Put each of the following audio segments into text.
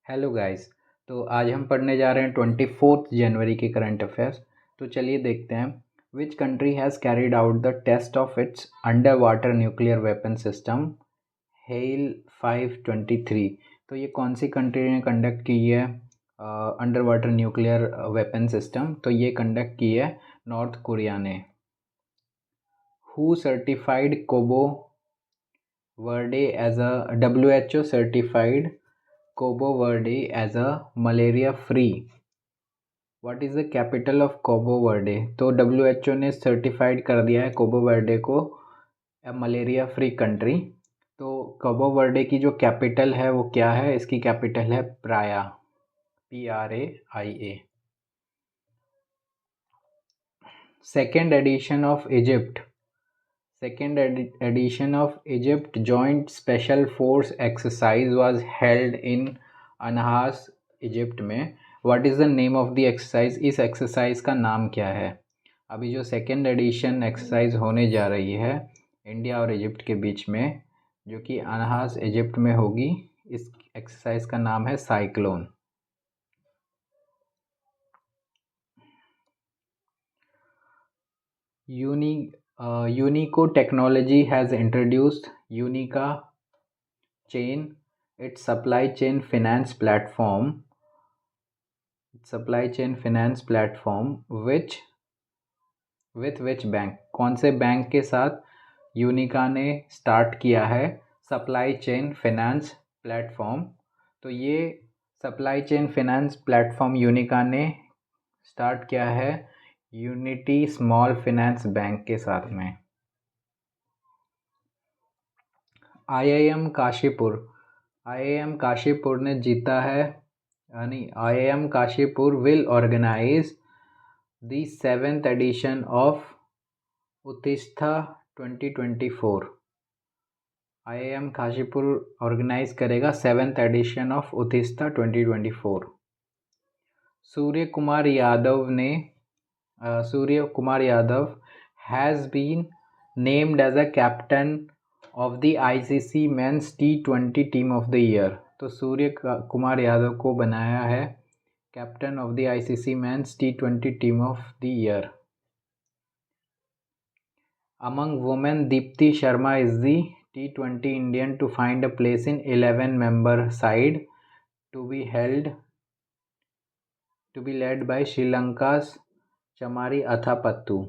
Hello guys. तो आज हम पढ़ने जा रहे हैं 24 जनवरी के करंट अफेयर्स। तो चलिए देखते हैं। Which country has carried out the test of its under water nuclear weapon system hail 523। तो ये कौन सी कंट्री ने कंडक्ट की है under water nuclear weapon system? तो ये कंडक्ट की है नॉर्थ कोरिया ने। Who certified Cabo Verde as a WHO certified Cabo Verde as a malaria free. What is the capital of Cabo Verde? तो WHO ने certified कर दिया है कोबो वर्डे को मलेरिया फ्री कंट्री। तो कोबो वर्डे की जो कैपिटल है वो क्या है? इसकी कैपिटल है Praia, PRAIA। Second edition of Egypt Joint Special Force Exercise was held in Anshas Egypt में। What is the name of the exercise? इस एक्सरसाइज का नाम क्या है? अभी जो सेकेंड एडिशन एक्सरसाइज होने जा रही है इंडिया और इजिप्ट के बीच में, जो कि अनहास इजिप्ट में होगी, इस एक्सरसाइज का नाम है cyclone. Uniko technology has introduced Unika chain its supply chain finance platform which bank, कौन से बैंक के साथ यूनिका ने स्टार्ट किया है सप्लाई चेन फिनेंस प्लेटफॉर्म? तो ये सप्लाई चेन फिनेंस प्लेटफॉर्म यूनिका ने स्टार्ट किया है यूनिटी स्मॉल फाइनेंस बैंक के साथ में। IIM काशीपुर ने जीता है, यानी IIM Kashipur will organize the 7th edition of Uttishtha 2024। IIM Kashipur organize करेगा 7th edition of Uttishtha 2024। Surya Kumar Yadav has been named as a captain of the ICC men's T20 team of the year. तो सूर्य कुमार यादव को बनाया है captain of the ICC men's T20 team of the year. Among women Deepti Sharma is the T20 Indian to find a place in 11-member side to be led by श्रीलंका's Chamari Athapaththu.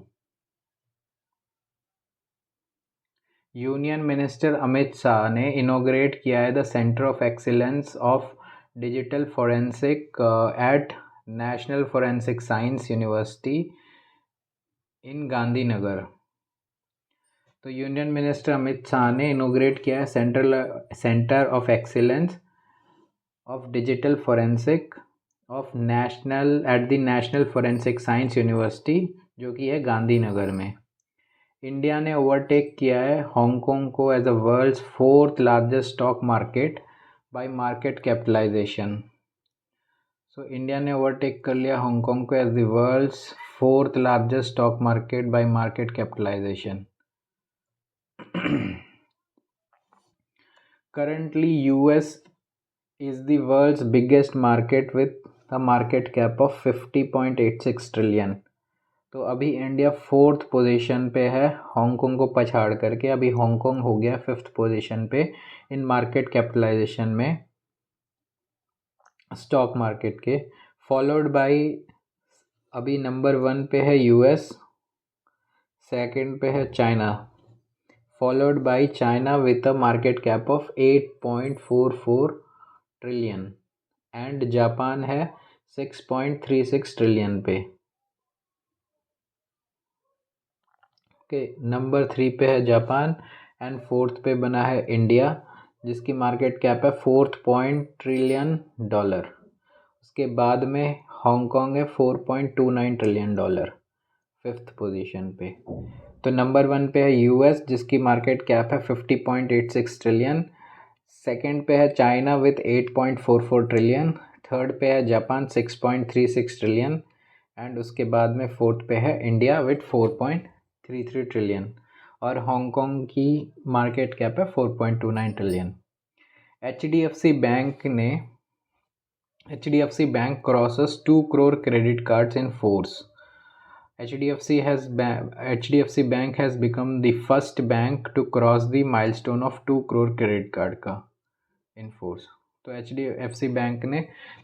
Union minister Amit Shah ने inaugurate किया है the centre of excellence of digital forensic at national forensic science university in Gandhinagar. तो union minister Amit Shah ने inaugurate किया है centre of excellence of digital forensic of national forensic science university, जो कि है गांधीनगर में। इंडिया ने ओवरटेक किया है हांगकांग को as a world's 4th largest stock market by market capitalization. So India ने ओवरटेक कर लिया हांगकांग को as the world's 4th largest stock market by market capitalization. Currently, US is the world's biggest market with a market cap of 50.86 trillion। तो अभी India 4th position पे है Hong Kong को पछाड़ करके। अभी हांगकांग हो गया 5th पोजीशन पे इन मार्केट कैपिटलाइजेशन में स्टॉक मार्केट के, फॉलोड बाय अभी नंबर 1 पे है US, सेकंड पे है China, followed by China with a market cap of 8.44 trillion and Japan है 6.36 ट्रिलियन पे। नंबर 3 पे है जापान एंड 4th पे बना है इंडिया, जिसकी मार्केट कैप है 4 ट्रिलियन डॉलर। उसके बाद में हांगकांग है 4.29 ट्रिलियन डॉलर 5th पोजीशन पे। तो नंबर 1 पे है US, जिसकी मार्केट कैप है 50.86 ट्रिलियन। सेकेंड पे है चाइना विथ 8.44 ट्रिलियन। थर्ड पे है जापान 6.36 ट्रिलियन एंड उसके बाद में 4th पे है इंडिया विथ 4.33 ट्रिलियन और हांगकांग की मार्केट कैप है 4.29 ट्रिलियन। HDFC बैंक ने HDFC Bank crosses 2 crore credit cards in force. HDFC Bank has become the first bank to cross the milestone of 2 crore credit card का in force. तो HDFC bank ने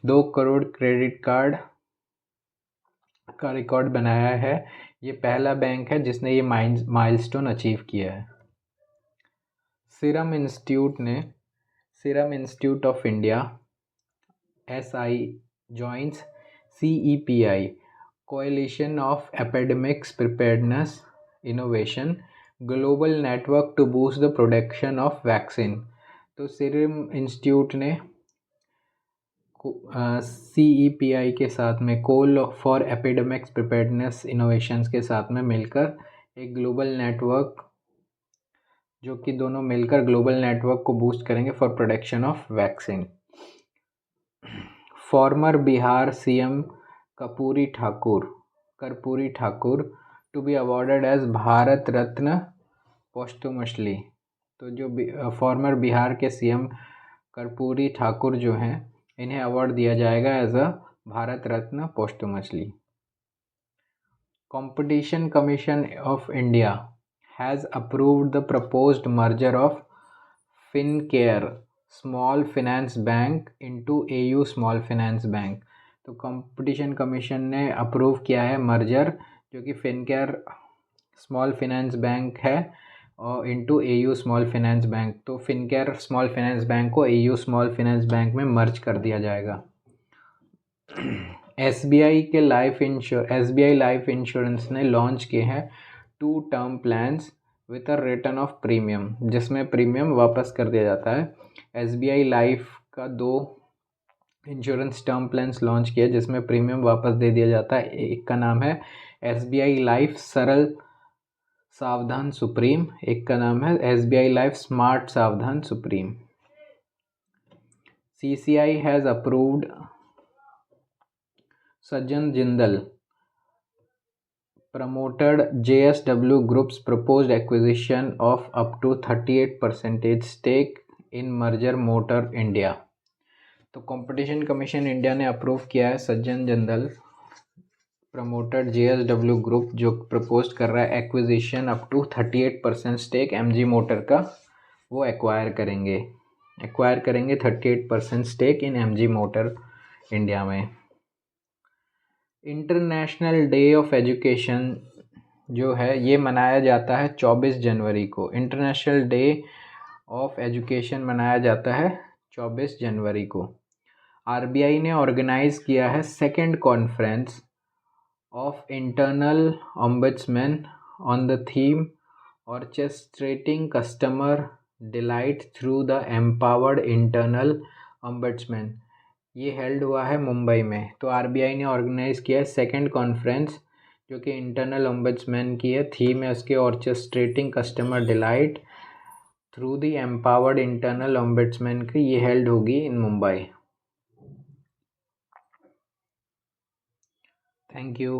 2 crore credit card का record बनाया है। ये पहला bank है जिसने ये माइलस्टोन अचीव किया है। Serum institute of India SI joins CEPI Coalition of Epidemics Preparedness Innovation Global Network to boost the production of vaccine। तो सीरम इंस्टीट्यूट ने CEPI के साथ में call for epidemics preparedness innovations के साथ में मिलकर एक ग्लोबल नेटवर्क, जो कि दोनों मिलकर ग्लोबल नेटवर्क को बूस्ट करेंगे for production of vaccine. Former Bihar CM Karpoori Thakur to be awarded as Bharat Ratna posthumously. तो जो फॉर्मर बिहार के CM कर्पूरी ठाकुर जो हैं, इन्हें अवार्ड दिया जाएगा as a Bharat Ratna posthumously. Competition commission of India has approved the proposed merger of Fincare small finance bank into AU small finance bank. तो competition commission ने अप्रूव किया है मर्जर, जो कि फिनकेयर स्मॉल फाइनेंस बैंक है और into AU small finance bank. तो Fincare small finance bank को AU स्मॉल फाइनेंस बैंक में मर्ज कर दिया जाएगा। SBI लाइफ इंश्योरेंस ने लॉन्च किए हैं 2 term plans with a return of premium, जिसमें प्रीमियम वापस कर दिया जाता है। SBI लाइफ का 2 इंश्योरेंस टर्म प्लान्स लॉन्च किया जिसमें प्रीमियम वापस दे दिया जाता है। एक का नाम है SBI लाइफ सरल सावधान सुप्रीम, एक का नाम है SBI लाइफ स्मार्ट सावधान supreme. CCI has approved Sajjan Jindal promoted JSW Group's proposed acquisition of up to 38% stake in Merger Motor India। तो कंपटीशन कमीशन इंडिया ने अप्रूव किया है Sajjan Jindal promoted JSW group, जो प्रपोज कर रहा है acquisition up to 38% stake MG motor का, वो एक्वायर करेंगे 38% stake in MG motor India में। इंटरनेशनल डे ऑफ एजुकेशन जो है ये मनाया जाता है 24 जनवरी को। इंटरनेशनल डे ऑफ एजुकेशन मनाया जाता है 24 जनवरी को। RBI ने ऑर्गेनाइज़ किया है 2nd conference of internal ombudsman on the theme orchestrating customer delight through the empowered internal ombudsman. ये हेल्ड हुआ है मुंबई में। तो RBI ने ऑर्गेनाइज़ किया है 2nd कॉन्फ्रेंस, जो कि इंटरनल ओम्बड्समैन की है, थीम है उसके orchestrating customer delight through the empowered internal ombudsman की। ये हेल्ड होगी इन मुंबई। Thank you.